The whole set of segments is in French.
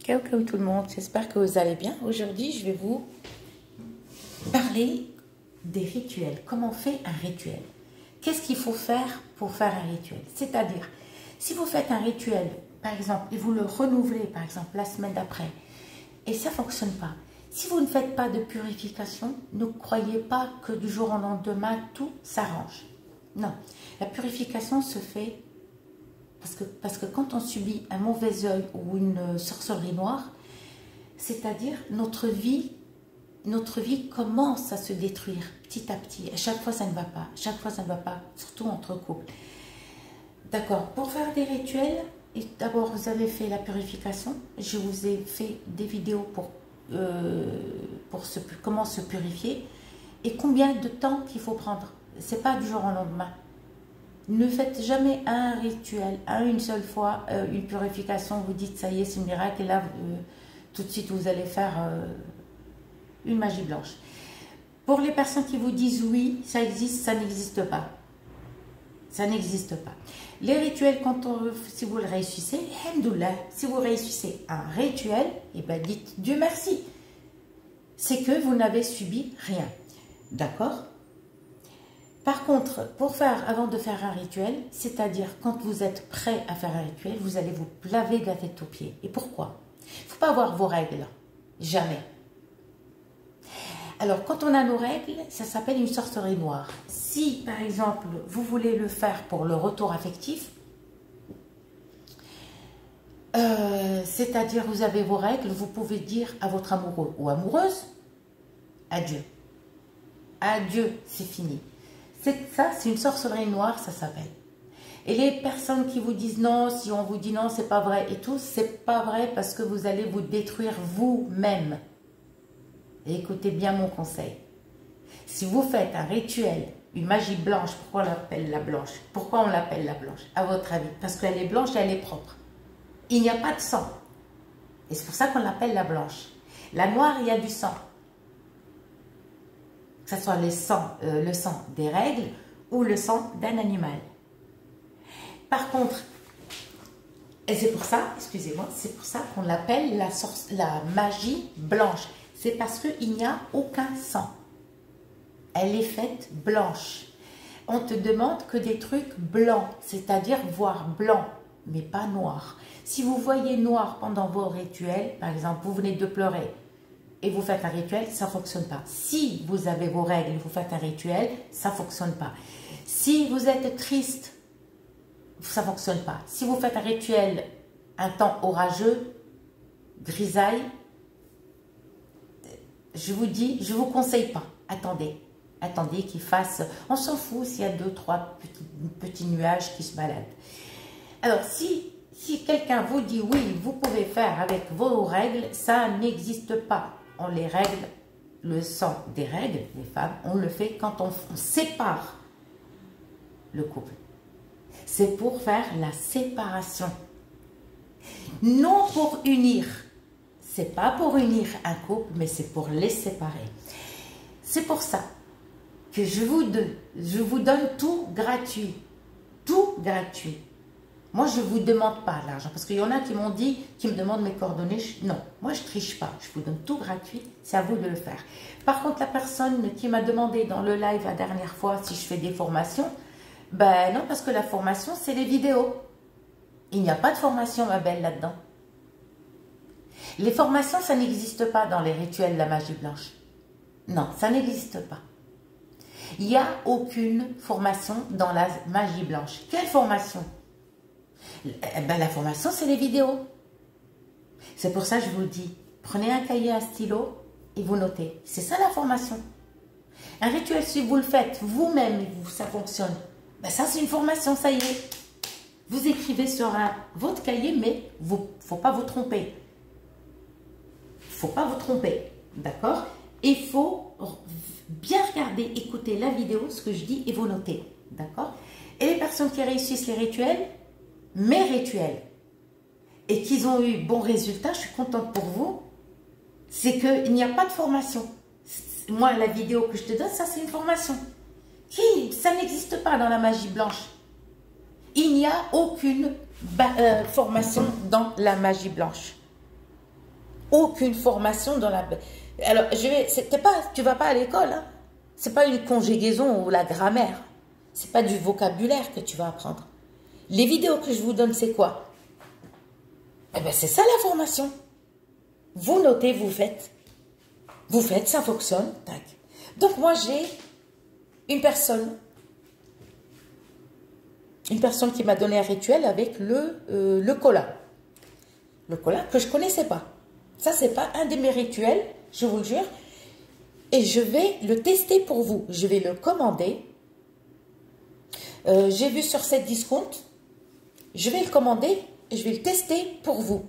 Coucou tout le monde, j'espère que vous allez bien. Aujourd'hui, je vais vous parler des rituels. Comment on fait un rituel? Qu'est-ce qu'il faut faire pour faire un rituel? C'est-à-dire, si vous faites un rituel, par exemple, et vous le renouvelez, par exemple, la semaine d'après, et ça ne fonctionne pas. Si vous ne faites pas de purification, ne croyez pas que du jour au lendemain, tout s'arrange. Non, la purification se fait parce que quand on subit un mauvais œil ou une sorcellerie noire, c'est-à-dire notre vie commence à se détruire petit à petit. À chaque fois, ça ne va pas. Chaque fois, ça ne va pas, surtout entre couples. D'accord, pour faire des rituels, d'abord, vous avez fait la purification. Je vous ai fait des vidéos pour comment se purifier et combien de temps qu'il faut prendre. Ce n'est pas du jour au lendemain. Ne faites jamais un rituel, une seule fois, une purification, vous dites ça y est, c'est un miracle, et là, tout de suite, vous allez faire une magie blanche. Pour les personnes qui vous disent oui, ça existe, ça n'existe pas. Ça n'existe pas. Les rituels, si vous le réussissez, alhamdoulilah, si vous réussissez un rituel, eh ben dites Dieu merci. C'est que vous n'avez subi rien. D'accord ? Par contre, avant de faire un rituel, c'est-à-dire quand vous êtes prêt à faire un rituel, vous allez vous laver de la tête aux pieds. Et pourquoi? Il ne faut pas avoir vos règles. Jamais. Alors, quand on a nos règles, ça s'appelle une sorcellerie noire. Si, par exemple, vous voulez le faire pour le retour affectif, c'est-à-dire vous avez vos règles, vous pouvez dire à votre amoureux ou amoureuse, adieu. Adieu, c'est fini. Ça, c'est une sorcellerie noire, ça s'appelle. Et les personnes qui vous disent non, si on vous dit non, c'est pas vrai et tout, c'est pas vrai parce que vous allez vous détruire vous-même. Et écoutez bien mon conseil. Si vous faites un rituel, une magie blanche, pourquoi on l'appelle la blanche? Pourquoi on l'appelle la blanche, à votre avis? Parce qu'elle est blanche et elle est propre. Il n'y a pas de sang. Et c'est pour ça qu'on l'appelle la blanche. La noire, il y a du sang. Que ce soit le sang des règles ou le sang d'un animal. Par contre, et c'est pour ça, excusez-moi, c'est pour ça qu'on l'appelle la magie blanche. C'est parce qu'il n'y a aucun sang. Elle est faite blanche. On te demande que des trucs blancs, c'est-à-dire voir blanc, mais pas noir. Si vous voyez noir pendant vos rituels, par exemple, vous venez de pleurer, et vous faites un rituel, ça ne fonctionne pas. Si vous avez vos règles et vous faites un rituel, ça ne fonctionne pas. Si vous êtes triste, ça ne fonctionne pas. Si vous faites un rituel, un temps orageux, grisaille, je vous dis, je ne vous conseille pas. Attendez, attendez qu'il fasse, on s'en fout s'il y a 2-3 petits nuages qui se baladent. Alors, si quelqu'un vous dit oui, vous pouvez faire avec vos règles, ça n'existe pas. On les règle, le sang des règles, les femmes, on le fait quand on sépare le couple. C'est pour faire la séparation. Non pour unir. C'est pas pour unir un couple, mais c'est pour les séparer. C'est pour ça que je vous donne tout gratuit. Tout gratuit. Moi, je ne vous demande pas l'argent, parce qu'il y en a qui m'ont dit, qui me demandent mes coordonnées. Non, moi, je ne triche pas. Je vous donne tout gratuit, c'est à vous de le faire. Par contre, la personne qui m'a demandé dans le live la dernière fois si je fais des formations, ben non, parce que la formation, c'est les vidéos. Il n'y a pas de formation, ma belle, là-dedans. Les formations, ça n'existe pas dans les rituels de la magie blanche. Non, ça n'existe pas. Il n'y a aucune formation dans la magie blanche. Quelle formation? Ben, la formation, c'est les vidéos. C'est pour ça que je vous le dis. Prenez un cahier, un stylo et vous notez. C'est ça la formation. Un rituel, si vous le faites vous-même et ça fonctionne, ben ça c'est une formation, ça y est. Vous écrivez sur votre cahier, mais il ne faut pas vous tromper. Il ne faut pas vous tromper. D'accord? Il faut bien regarder, écouter la vidéo, ce que je dis, et vous notez. D'accord? Et les personnes qui réussissent les rituels, mes rituels, et qu'ils ont eu bons résultats, je suis contente pour vous, c'est qu'il n'y a pas de formation. Moi, la vidéo que je te donne, ça c'est une formation. Ça n'existe pas dans la magie blanche. Il n'y a aucune formation dans la magie blanche. aucune formation dans la... Alors, tu vas pas à l'école, hein. C'est pas une conjugaison ou la grammaire. C'est pas du vocabulaire que tu vas apprendre. Les vidéos que je vous donne, c'est quoi? Eh bien, c'est ça la formation. Vous notez, vous faites. Vous faites, ça fonctionne, tac. Donc, moi, j'ai une personne qui m'a donné un rituel avec le cola. Le cola que je ne connaissais pas. Ça, c'est pas un de mes rituels, je vous le jure. Et je vais le tester pour vous. Je vais le commander. J'ai vu sur cette discount. Je vais le commander et je vais le tester pour vous.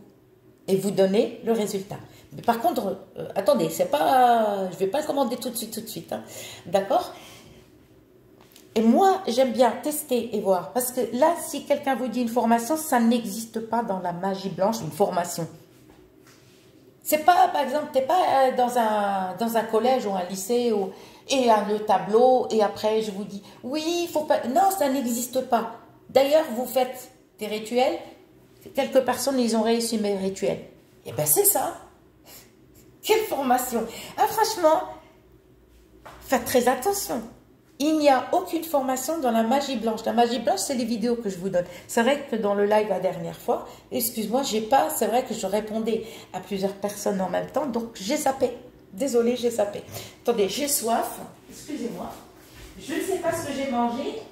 Et vous donner le résultat. Mais par contre, attendez, c'est pas, je ne vais pas le commander tout de suite. Hein. D'accord? Et moi, j'aime bien tester et voir. Parce que là, si quelqu'un vous dit une formation, ça n'existe pas dans la magie blanche, une formation. C'est pas, par exemple, tu n'es pas dans un collège ou un lycée et le tableau et après je vous dis, oui, il faut pas... Non, ça n'existe pas. D'ailleurs, vous faites des rituels. Quelques personnes, ils ont réussi mes rituels. Et bien, c'est ça. Quelle formation. Ah, franchement, faites très attention. Il n'y a aucune formation dans la magie blanche. La magie blanche, c'est les vidéos que je vous donne. C'est vrai que dans le live la dernière fois, excuse-moi, c'est vrai que je répondais à plusieurs personnes en même temps, donc j'ai zappé. Désolée, j'ai zappé. Attendez, j'ai soif. Excusez-moi. Je ne sais pas ce que j'ai mangé,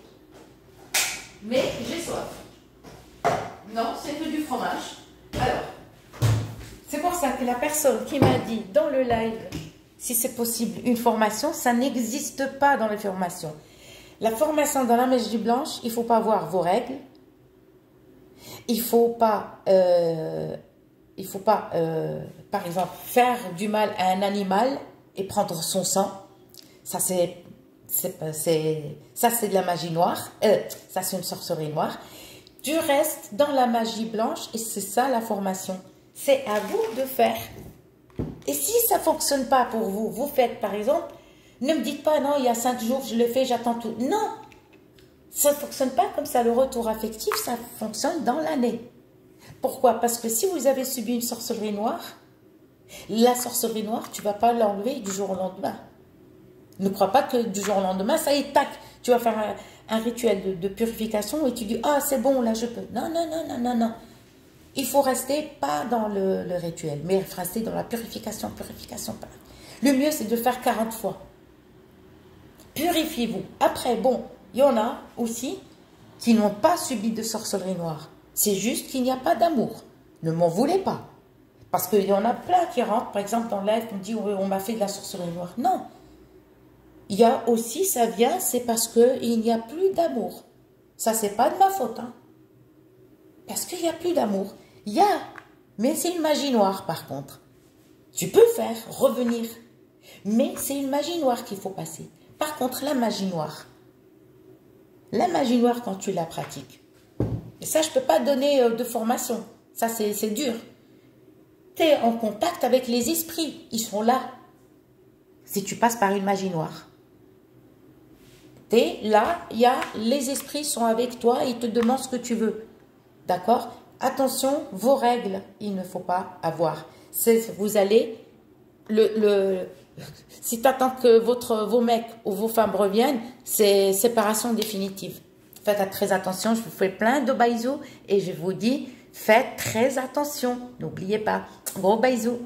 mais j'ai soif. Non, c'est que du fromage. Alors, c'est pour ça que la personne qui m'a dit dans le live, si c'est possible, une formation, ça n'existe pas dans les formations. La formation dans la magie blanche, il ne faut pas voir vos règles. Il ne faut pas, par exemple, faire du mal à un animal et prendre son sang. Ça, c'est de la magie noire. Ça, c'est une sorcellerie noire. Du reste, dans la magie blanche, et c'est ça la formation, c'est à vous de faire. Et si ça ne fonctionne pas pour vous, vous faites par exemple, ne me dites pas non, il y a 5 jours, je le fais, j'attends tout. Non, ça ne fonctionne pas comme ça. Le retour affectif, ça fonctionne dans l'année. Pourquoi? Parce que si vous avez subi une sorcellerie noire, la sorcellerie noire, tu ne vas pas l'enlever du jour au lendemain. Ne crois pas que du jour au lendemain, ça y est, tac, tu vas faire un rituel de purification et tu dis, ah, c'est bon, là, je peux. Non, non, non, non, non, non. Il faut rester pas dans le rituel, mais rester dans la purification. Le mieux, c'est de faire 40 fois. Purifiez-vous. Après, bon, il y en a aussi qui n'ont pas subi de sorcellerie noire. C'est juste qu'il n'y a pas d'amour. Ne m'en voulez pas. Parce qu'il y en a plein qui rentrent, par exemple, dans l'aide, on dit, on m'a fait de la sorcellerie noire. Non. Il y a aussi, ça vient, c'est parce qu'il n'y a plus d'amour. Ça, c'est pas de ma faute. Hein. Parce qu'il n'y a plus d'amour. Il y a, mais c'est une magie noire par contre. Tu peux faire revenir, mais c'est une magie noire qu'il faut passer. Par contre, la magie noire quand tu la pratiques, et ça je ne peux pas donner de formation, ça c'est dur. Tu es en contact avec les esprits, ils sont là. Si tu passes par une magie noire, tu es là, les esprits sont avec toi, ils te demandent ce que tu veux. D'accord? Attention, vos règles, il ne faut pas avoir. Vous allez, si tu attends que vos mecs ou vos femmes reviennent, c'est séparation définitive. Faites très attention, je vous fais plein de bisous et je vous dis, faites très attention. N'oubliez pas, gros bisous.